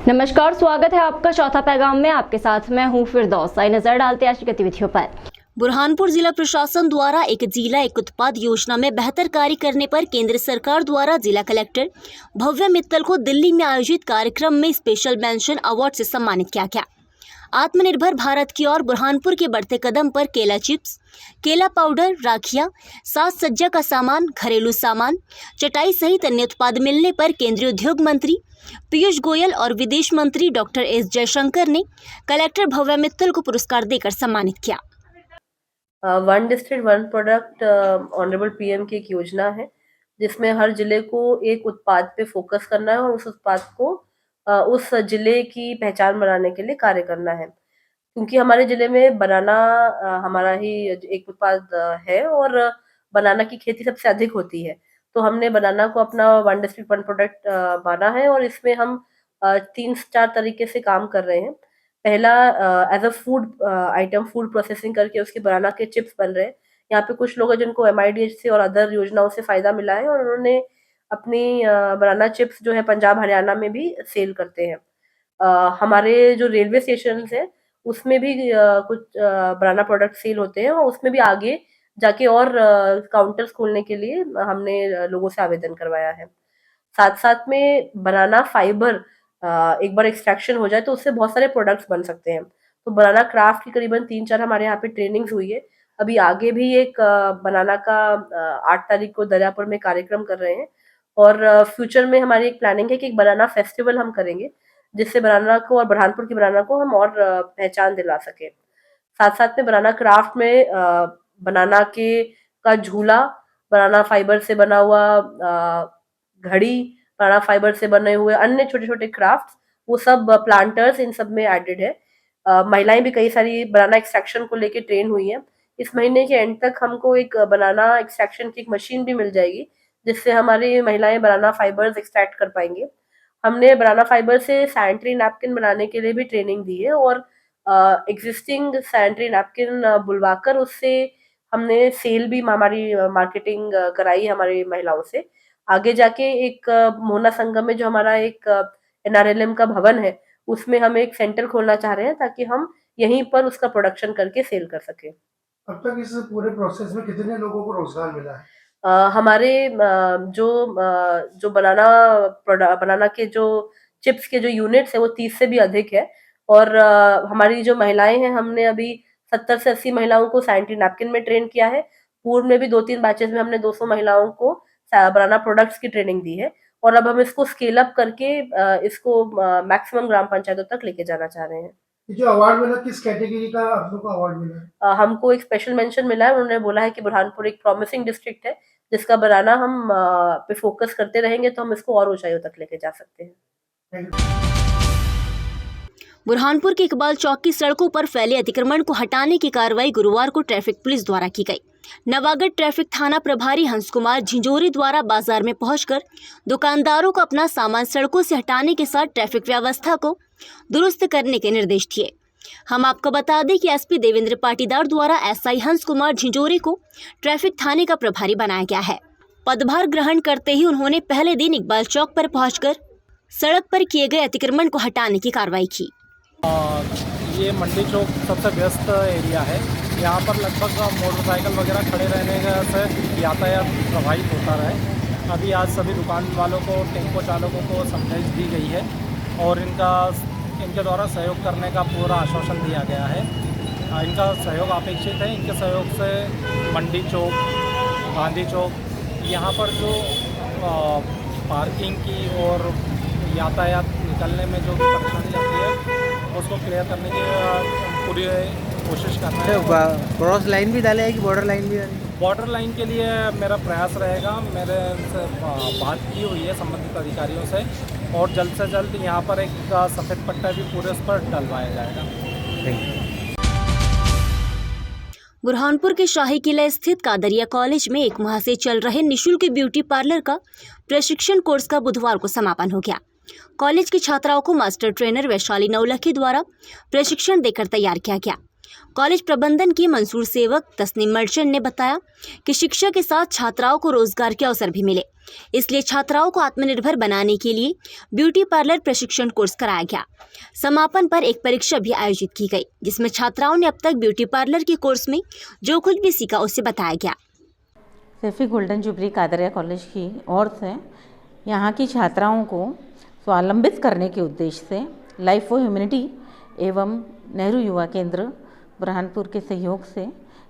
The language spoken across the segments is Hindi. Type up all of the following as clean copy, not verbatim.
नमस्कार, स्वागत है आपका चौथा पैगाम में। आपके साथ मैं हूं फिरदौस। आइए नजर डालते हैं आज की गतिविधियों पर। बुरहानपुर जिला प्रशासन द्वारा एक जिला एक उत्पाद योजना में बेहतर कार्य करने पर केंद्र सरकार द्वारा जिला कलेक्टर भव्य मित्तल को दिल्ली में आयोजित कार्यक्रम में स्पेशल मेंशन अवार्ड से सम्मानित किया गया। आत्मनिर्भर भारत की ओर बुरहानपुर के बढ़ते कदम पर केला चिप्स, केला पाउडर, राखियां, साज सज्जा का सामान, घरेलू सामान, चटाई सहित अन्य उत्पाद मिलने पर केंद्रीय उद्योग मंत्री पीयूष गोयल और विदेश मंत्री डॉक्टर एस जयशंकर ने कलेक्टर भव्य मित्तल को पुरस्कार देकर सम्मानित किया। One district one product honourable PM की एक योजना है जिसमें हर जिले को एक उत्पाद पे फोकस करना है और उस उत्पाद को उस जिले की पहचान बनाने के लिए कार्य करना है। क्योंकि हमारे जिले में बनाना हमारा ही एक उत्पाद है और बनाना की खेती सबसे अधिक होती है, तो हमने बनाना को अपना वन डिस्ट्रिक्ट वन प्रोडक्ट माना है और इसमें हम 3-4 तरीके से काम कर रहे हैं। पहला as a food item, food processing करके उसके बनाना के चिप्स बन रहे हैं। यहाँ पे कुछ लोग हैं जिनको MIDH से और अदर योजनाओं से फ़ायदा मिला है और उन्होंने अपनी बनाना चिप्स जो है पंजाब हरियाणा में भी सेल करते हैं। हमारे जो रेलवे स्टेशंस हैं उसमें भी कुछ बनाना प्रोडक्ट सेल होते हैं और उसमें भी आगे जाके और काउंटर्स खोलने के लिए हमने लोगों से आवेदन करवाया है। साथ-साथ में बनाना फाइबर एक बार एक्सट्रैक्शन हो जाए तो उससे बहुत सारे प्रोडक्ट्स बन सकते हैं। तो बनाना क्राफ्ट की करीबन 3-4 हमारे यहाँ पे ट्रेनिंग्स हुई है। अभी आगे भी एक बनाना का 8 तारीख को दरियापुर में कार्यक्रम कर रहे हैं और फ्यूचर में हमारी एक प्लानिंग है कि एक बनाना फेस्टिवल हम करेंगे, जिससे बनाना को और बुरहानपुर की बनाना को हम और पहचान दिला सकें। साथ-साथ में बनाना क्राफ्ट में बनाना के का झूला, बनाना फाइबर से बना हुआ घड़ी, बनाना फाइबर से बने हुए अन्य छोटे-छोटे क्राफ्ट्स, वो सब प्लांटर्स इन सब में एडेड है। महिलाएं भी कई सारी बनाना एक्सट्रैक्शन को लेके ट्रेन हुई हैं। इस महीने के एंड तक हमको एक बनाना एक्सट्रैक्शन की एक मशीन भी मिल जाएगी, जिससे हमारी महिलाएं बनाना फाइबर्स एक्सट्रैक्ट कर पाएंगे। हमने बनाना फाइबर से सैनिटरी नैपकिन बनाने के लिए भी ट्रेनिंग दी है और एग्जिस्टिंग सैनिटरी नैपकिन बुलवाकर उससे हमने सेल भी हमारी मार्केटिंग कराई हमारी महिलाओं से। आगे जाके एक मोहना संगम में जो हमारा एक NRLM का भवन है, उसमें हम एक सेंटर खोलना चाह रहे हैं ताकि हम यहीं पर उसका प्रोडक्शन करके सेल कर सकें। अब तक इस पूरे प्रोसेस में कितने लोगों को रोजगार मिला है? हमारे जो बनाना के जो चिप्स के जो यूनिट्स है वो 30 से भी अधिक है और हमारी जो महिलाएं हैं हमने अभी 70 से 80 महिलाओं को सैनिटरी नैपकिन में ट्रेन किया है। पूर्व में भी 2-3 बैचेस में हमने 200 महिलाओं को बनाना प्रोडक्ट्स की ट्रेनिंग दी है और अब हम इसको स्केल अप करके इसको मैक्सिमम ग्राम पंचायतों तक लेके जाना चाह रहे हैं। ये जो अवार्ड मिला किस कैटेगरी का आप लोग को अवार्ड मिला है? हमको एक स्पेशल मेंशन मिला है। उन्होंने बोला है कि बुरहानपुर एक प्रॉमिसिंग डिस्ट्रिक्ट है, जिसका बनाना हम पे फोकस करते रहेंगे तो हम इसको और ऊंचाइयों तक लेके जा सकते हैं। Thank you. बुरहानपुर के इकबाल चौक की सड़कों पर फैले अतिक्रमण को हटाने की कार्रवाई गुरुवार को ट्रैफिक पुलिस द्वारा की गई। नवागढ़ ट्रैफिक थाना प्रभारी हंस कुमार झिंझोरी द्वारा बाजार में पहुंचकर दुकानदारों को अपना सामान सड़कों से हटाने के साथ ट्रैफिक व्यवस्था को दुरुस्त करने के निर्देश दिए। हम आपको बता दें कि SP देवेंद्र पाटीदार द्वारा SI हंस कुमार झिंझोरी को ट्रैफिक थाने का प्रभारी बनाया गया है। पदभार ग्रहण करते ही उन्होंने पहले दिन इकबाल चौक पर पहुंचकर सड़क पर किए गए अतिक्रमण को हटाने की कार्रवाई की। ये मंडी चौक सबसे व्यस्त एरिया है। यहाँ पर लगभग मोटरसाइकिल वगैरह खड़े रहने से यातायात प्रभावित होता रहे। अभी आज सभी दुकान वालों को, टेम्पो चालकों को समझाइश दी गई है और इनके द्वारा सहयोग करने का पूरा आश्वासन दिया गया है। इनका सहयोग अपेक्षित है। इनके सहयोग से मंडी चौक, गांधी चौक, यहाँ पर जो पार्किंग की और यातायात निकलने में जो भी परेशानी आती है उसको क्लियर करने की पूरी कोशिश करना है। क्रॉस लाइन भी डाले है कि बॉर्डर लाइन भी डाले? बॉर्डर लाइन के लिए मेरा प्रयास रहेगा। मेरे से बात की हुई है संबंधित अधिकारियों से और जल्द से जल्द यहाँ पर एक सफ़ेद पट्टा भी पूरे उस पर डलवाया जाएगा। Thank you. बुरहानपुर के शाही किला स्थित कादरिया कॉलेज में 1 माह से चल रहे निःशुल्क ब्यूटी पार्लर का प्रशिक्षण कोर्स का बुधवार को समापन हो गया। कॉलेज की छात्राओं को मास्टर ट्रेनर वैशाली नौलखी द्वारा प्रशिक्षण देकर तैयार किया गया। कॉलेज प्रबंधन की मंसूर सेवक तस्नीम मर्चेंट ने बताया कि शिक्षा के साथ छात्राओं को रोजगार के अवसर भी मिले। इसलिए छात्राओं को आत्मनिर्भर बनाने के लिए ब्यूटी पार्लर प्रशिक्षण कोर्स कराया गया। समापन पर एक परीक्षा भी आयोजित की गई, जिसमें छात्राओं ने अब तक ब्यूटी पार्लर के कोर्स में जो कुछ भी सीखा उसे बताया गया। Saifi golden jubilee Qadriya college की ओर से यहाँ की छात्राओं को स्वावलंबित करने के उद्देश्य से लाइफ फॉर ह्यूमैनिटी एवं नेहरू युवा केंद्र बुरहानपुर के सहयोग से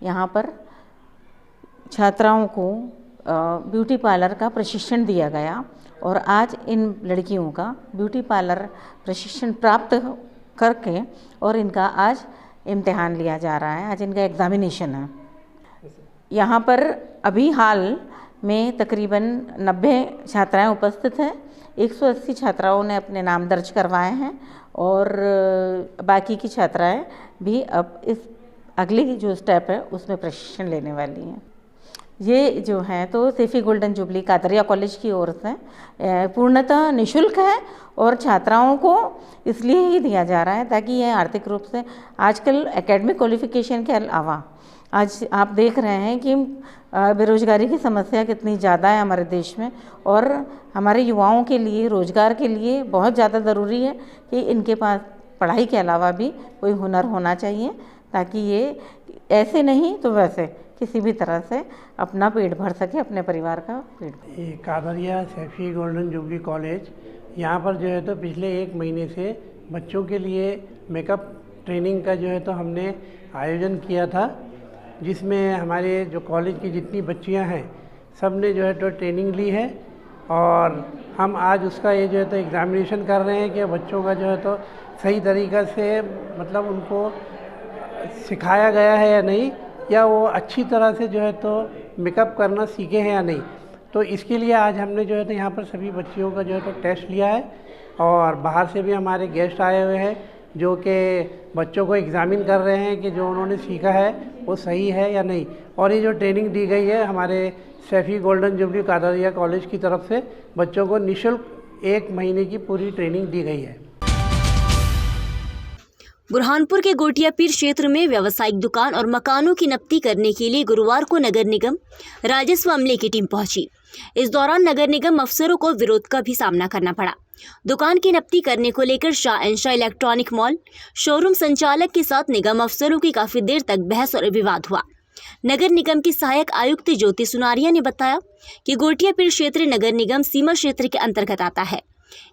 यहाँ पर छात्राओं को ब्यूटी पार्लर का प्रशिक्षण दिया गया और आज इन लड़कियों का ब्यूटी पार्लर प्रशिक्षण प्राप्त करके और इनका आज इम्तिहान लिया जा रहा है। आज इनका एग्ज़ामिनेशन है। यहाँ पर अभी हाल में तकरीबन 90 छात्राएं उपस्थित हैं। 180 छात्राओं ने अपने नाम दर्ज करवाए हैं और बाकी की छात्राएं भी अब इस अगली जो स्टेप है उसमें प्रशिक्षण लेने वाली हैं। ये जो है तो Saifi golden jubilee Qadriya college की ओर से पूर्णतः निःशुल्क है और छात्राओं को इसलिए ही दिया जा रहा है ताकि ये आर्थिक रूप से आजकल एकेडमिक क्वालिफिकेशन के अलावा आज आप देख रहे हैं कि बेरोजगारी की समस्या कितनी ज़्यादा है हमारे देश में और हमारे युवाओं के लिए रोज़गार के लिए बहुत ज़्यादा ज़रूरी है कि इनके पास पढ़ाई के अलावा भी कोई हुनर होना चाहिए ताकि ये ऐसे नहीं तो वैसे किसी भी तरह से अपना पेट भर सके, अपने परिवार का पेट। ये Qadriya Saifi golden jubilee college यहाँ पर जो है तो पिछले 1 महीने से बच्चों के लिए मेकअप ट्रेनिंग का जो है तो हमने आयोजन किया था, जिसमें हमारे जो कॉलेज की जितनी बच्चियाँ हैं सब ने जो है तो ट्रेनिंग ली है और हम आज उसका ये जो है तो एग्ज़ामिनेशन कर रहे हैं कि बच्चों का जो है तो सही तरीक़ा से मतलब उनको सिखाया गया है या नहीं, या वो अच्छी तरह से जो है तो मेकअप करना सीखे हैं या नहीं। तो इसके लिए आज हमने जो है तो यहाँ पर सभी बच्चियों का जो है तो टेस्ट लिया है और बाहर से भी हमारे गेस्ट आए हुए हैं जो कि बच्चों को एग्ज़ामिन कर रहे हैं कि जो उन्होंने सीखा है वो सही है या नहीं। और ये जो ट्रेनिंग दी गई है हमारे Saifi golden jubilee Qadriya college की तरफ से बच्चों को निःशुल्क 1 महीने की पूरी ट्रेनिंग दी गई है। बुरहानपुर के गोटिया पीर क्षेत्र में व्यावसायिक दुकान और मकानों की नब्ती करने के लिए गुरुवार को नगर निगम राजस्व अमले की टीम पहुंची। इस दौरान नगर निगम अफसरों को विरोध का भी सामना करना पड़ा। दुकान की नब्ती करने को लेकर Shah and Shah electronic mall showroom संचालक के साथ निगम अफसरों की काफी देर तक बहस और विवाद हुआ। नगर निगम की सहायक आयुक्त ज्योति सुनारिया ने बताया कि गोटिया पीर क्षेत्र नगर निगम सीमा क्षेत्र के अंतर्गत आता है,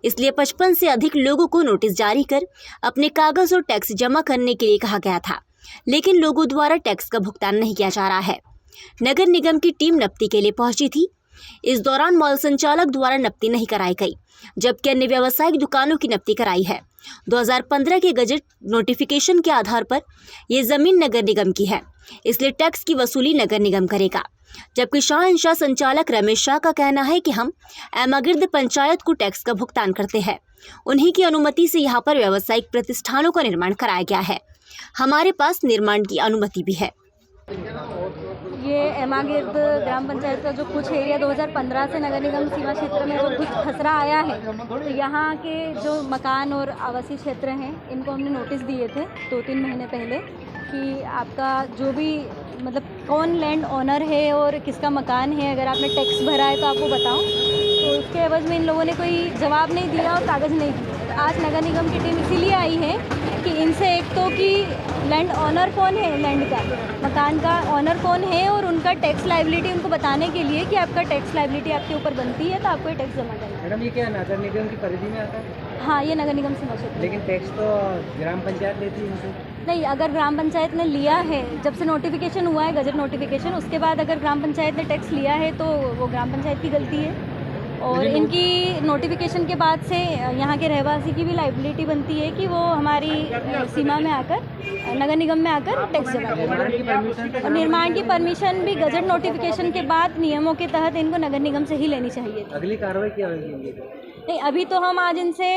इसलिए 55 से अधिक लोगों को नोटिस जारी कर अपने कागज और टैक्स जमा करने के लिए कहा गया था, लेकिन लोगों द्वारा टैक्स का भुगतान नहीं किया जा रहा है। नगर निगम की टीम नब्ती के लिए पहुंची थी। इस दौरान मॉल संचालक द्वारा नब्ती नहीं कराई गई, जबकि अन्य व्यावसायिक दुकानों की नब्ती कराई है। 2015 के गजट नोटिफिकेशन के आधार पर ये जमीन नगर निगम की है, इसलिए टैक्स की वसूली नगर निगम करेगा। जबकि शाह एंड शाह संचालक रमेश शाह का कहना है कि हम एमागिर्द पंचायत को टैक्स का भुगतान करते हैं। उन्हीं की अनुमति से यहाँ पर व्यावसायिक प्रतिष्ठानों का निर्माण कराया गया है। हमारे पास निर्माण की अनुमति भी है। ये एमागिर्द ग्राम पंचायत का जो कुछ एरिया 2015 से नगर निगम सीमा क्षेत्र में जो कुछ खसरा आया है, तो यहाँ के जो मकान और आवासीय क्षेत्र हैं इनको हमने नोटिस दिए थे 2-3 महीने पहले कि आपका जो भी मतलब कौन लैंड ओनर है और किसका मकान है, अगर आपने टैक्स भरा है तो आपको बताओ। तो उसके एवज में इन लोगों ने कोई जवाब नहीं दिया और कागज़ नहीं दिए। आज नगर निगम की टीम इसीलिए आई है कि इनसे एक तो कि लैंड ओनर कौन है, लैंड का मकान का ओनर कौन है और उनका टैक्स लायबिलिटी उनको बताने के लिए कि आपका टैक्स लायबिलिटी आपके ऊपर बनती है तो आपको ये टैक्स जमा करना है। मैडम ये क्या नगर निगम की परिधि में आता है? हाँ, ये नगर निगम सीमा क्षेत्र। लेकिन टैक्स तो ग्राम पंचायत लेती है इनसे। नहीं, अगर ग्राम पंचायत ने लिया है, जब से नोटिफिकेशन हुआ है गजट नोटिफिकेशन, उसके बाद अगर ग्राम पंचायत ने टैक्स लिया है तो वो ग्राम पंचायत की गलती है। और इनकी नोटिफिकेशन के बाद से यहाँ के रहवासी की भी लाइबिलिटी बनती है कि वो हमारी सीमा में आकर नगर निगम में आकर टैक्स जमा करें। और निर्माण की परमिशन भी गजट नोटिफिकेशन के बाद नियमों के तहत इनको नगर निगम से ही लेनी चाहिए। अगली कार्रवाई क्या होगी? नहीं, अभी तो हम आज इनसे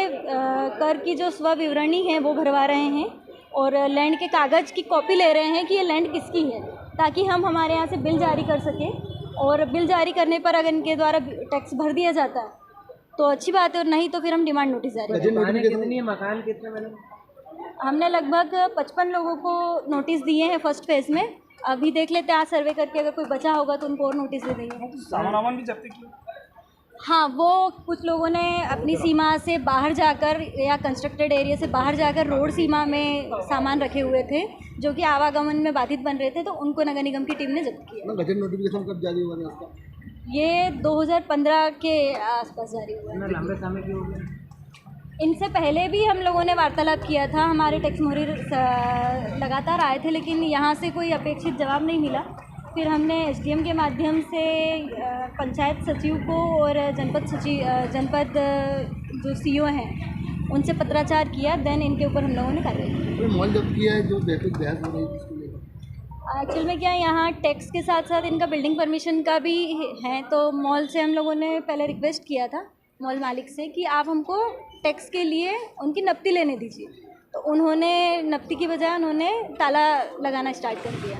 कर की जो स्व विवरणी है वो भरवा रहे हैं और लैंड के कागज़ की कॉपी ले रहे हैं कि ये लैंड किसकी है, ताकि हम हमारे यहाँ से बिल जारी कर सकें। और बिल जारी करने पर अगर इनके द्वारा टैक्स भर दिया जाता है तो अच्छी बात है, और नहीं तो फिर हम डिमांड नोटिस जारी करेंगे। कितनी है मकान कितने मैडम? हमने लगभग 55 लोगों को नोटिस दिए हैं फर्स्ट फेज़ में। अभी देख लेते हैं आज सर्वे करके, अगर कोई बचा होगा तो उनको और नोटिस दे देंगे। सामान भी जब्त किया? हाँ, वो कुछ लोगों ने अपनी सीमा से बाहर जाकर या कंस्ट्रक्टेड एरिया से बाहर जाकर रोड सीमा में सामान रखे हुए थे जो कि आवागमन में बाधित बन रहे थे, तो उनको नगर निगम की टीम ने जब्त किया। गजट नोटिफिकेशन कब जारी हुआ था इसका? ये 2015 के आसपास जारी हुआ। इतना लंबे समय क्यों हो गया? इनसे पहले भी हम लोगों ने वार्तालाप किया था, हमारे टैक्स मोहरी लगातार आए थे, लेकिन यहाँ से कोई अपेक्षित जवाब नहीं मिला। फिर हमने एसडीएम के माध्यम से पंचायत सचिव को और जनपद जो सीईओ हैं उनसे पत्राचार किया, देन इनके ऊपर हम लोगों ने कार्रवाई की। कोई मॉल जब्त किया है जो बहस हो रही थी इसको लेकर? एक्चुअल में क्या है, यहाँ टैक्स के साथ साथ इनका बिल्डिंग परमिशन का भी है, तो मॉल से हम लोगों ने पहले रिक्वेस्ट किया था मॉल मालिक से कि आप हमको टैक्स के लिए उनकी नफ्ती लेने दीजिए, तो उन्होंने नफ्ती की बजाय उन्होंने ताला लगाना स्टार्ट कर दिया,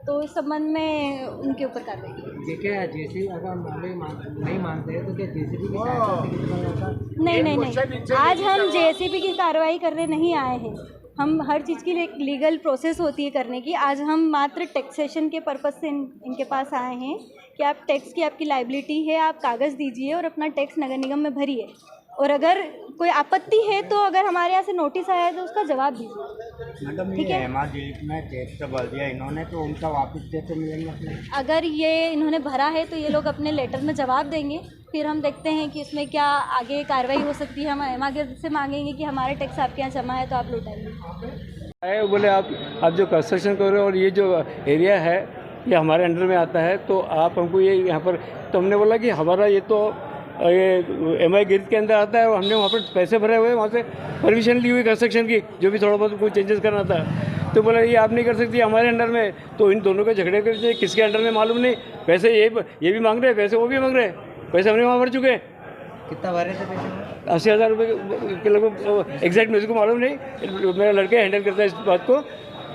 तो इस संबंध में उनके ऊपर कार्रवाई की। देखिए, जैसे अगर नहीं मानते हैं तो क्या जेसीबी की सहायता से कितना जाता? नहीं, आज हम जेसीबी की कार्रवाई करने नहीं आए हैं। हम हर चीज़ की लीगल प्रोसेस होती है करने की। आज हम मात्र टैक्सेशन के पर्पज़ से इनके पास आए हैं कि आप टैक्स की आपकी लायबिलिटी है, आप कागज़ दीजिए और अपना टैक्स नगर निगम में भरिए, और अगर कोई आपत्ति है तो अगर हमारे यहाँ से नोटिस आया है तो उसका जवाब दीजिए। मैडम, ठीक ये है, एमआरजीएफ में टैक्स भर दिया इन्होंने, तो उनका वापस कैसे मिलेंगे अपने? अगर ये इन्होंने भरा है तो ये लोग अपने लेटर में जवाब देंगे, फिर हम देखते हैं कि इसमें क्या आगे कार्रवाई हो सकती है। हम एमआरजीएफ से मांगेंगे कि हमारे टैक्स आपके यहाँ जमा है तो आप लौटाइए। बोले आप जो कंस्ट्रक्शन कर रहे हो और ये जो एरिया है ये हमारे अंडर में आता है, तो आप हमको ये यहाँ पर, तो हमने बोला कि हमारा ये तो ये एमआई गिर्द के अंदर आता है और हमने वहाँ पर पैसे भरे हुए, वहाँ से परमिशन ली हुई कंस्ट्रक्शन की, जो भी थोड़ा बहुत कुछ चेंजेस करना था, तो बोला ये आप नहीं कर सकती हमारे अंडर में। तो इन दोनों के झगड़े करते किसके अंडर में मालूम नहीं, पैसे ये भी मांग रहे हैं, पैसे वो भी मांग रहे हैं, पैसे हमने वहाँ भर चुके हैं। कितना भरे थे पैसे? 80,000 रुपये के लगभग, एग्जैक्ट मुझे को मालूम नहीं, मेरा लड़का हैंडल करता है इस बात को।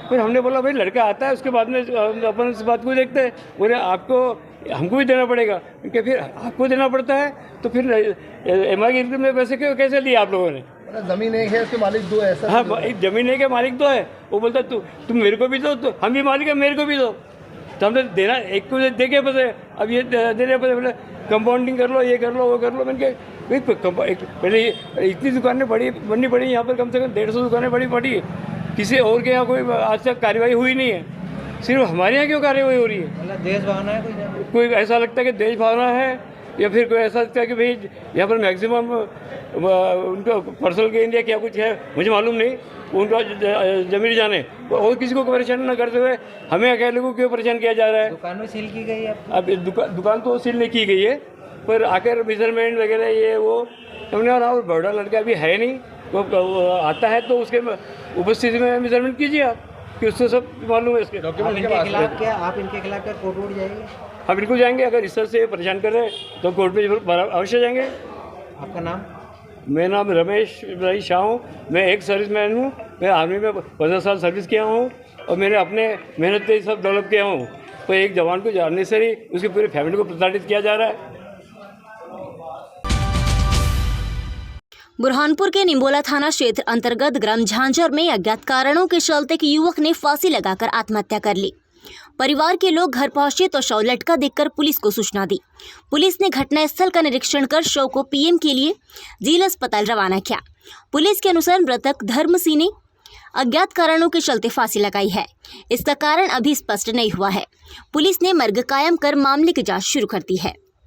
फिर हमने बोला भाई लड़का आता है उसके बाद में अपन इस बात को देखते हैं। बोले आपको हमको भी देना पड़ेगा, क्योंकि फिर आपको देना पड़ता है, तो फिर एमआई में पैसे कैसे लिए आप लोगों ने? जमीन एक है, उसके मालिक दो है। हाँ, एक जमीन है के मालिक दो है। वो बोलता तुम मेरे को भी दो, तो हम भी मालिक है, मेरे को भी दो, तो हमने देना एक को दे के पैसे, अब ये दे रहे पैसे, बोले कंपाउंडिंग कर लो, ये कर लो, वो कर लो। मैंने पहले इतनी दुकानें बननी पड़ी यहाँ पर, कम से कम 150 दुकानें बड़ी पड़ी, किसी और के यहाँ कोई आज तक कार्रवाई हुई नहीं है, सिर्फ हमारे यहाँ क्यों कार्रवाई हो रही है? मतलब देश भावना है कोई ऐसा लगता है कि देश भावना है, या फिर कोई ऐसा लगता है कि भाई यहाँ पर मैक्सिमम उनका पर्सनल गेन या क्या कुछ है, मुझे मालूम नहीं, उनका जमीन जाने, और किसी को परेशान न करते हुए हमें अकेले को क्यों परेशान किया जा रहा है? दुकान में सील की गई है अब दुकान तो सील नहीं की गई है, पर आकर मेजरमेंट वगैरह ये वो हमने, और बड़ा लड़का अभी है नहीं, वो आता है तो उसके उपस्थिति में मेजरमेंट कीजिए आप, कि उससे सब मालूम है। इसके आप इनके खिलाफ क्या कोर्ट वोट जाएंगे? हम बिल्कुल जाएंगे, अगर इस तरह से परेशान कर रहे हैं तो कोर्ट पे अवश्य जाएंगे। आपका नाम? मेरा नाम रमेश भाई शाह हूँ, मैं एक सर्विसमैन हूँ, मैं आर्मी में 15 साल सर्विस किया हूँ, और मैंने अपने मेहनत से सब डेवलप किया हूँ। तो एक जवान को जानने से ही उसकी पूरी फैमिली को प्रताड़ित किया जा रहा है। बुरहानपुर के निम्बोला थाना क्षेत्र अंतर्गत ग्राम झांझर में अज्ञात कारणों के चलते एक युवक ने फांसी लगाकर आत्महत्या कर ली। परिवार के लोग घर पहुंचे तो शव लटका देखकर पुलिस को सूचना दी। पुलिस ने घटनास्थल का निरीक्षण कर शव को पीएम के लिए जिला अस्पताल रवाना किया। पुलिस के अनुसार मृतक धर्म सिंह ने अज्ञात कारणों के चलते फांसी लगाई है। इसका कारण अभी स्पष्ट नहीं हुआ है। पुलिस ने मर्ग कायम कर मामले की जांच शुरू कर दी है।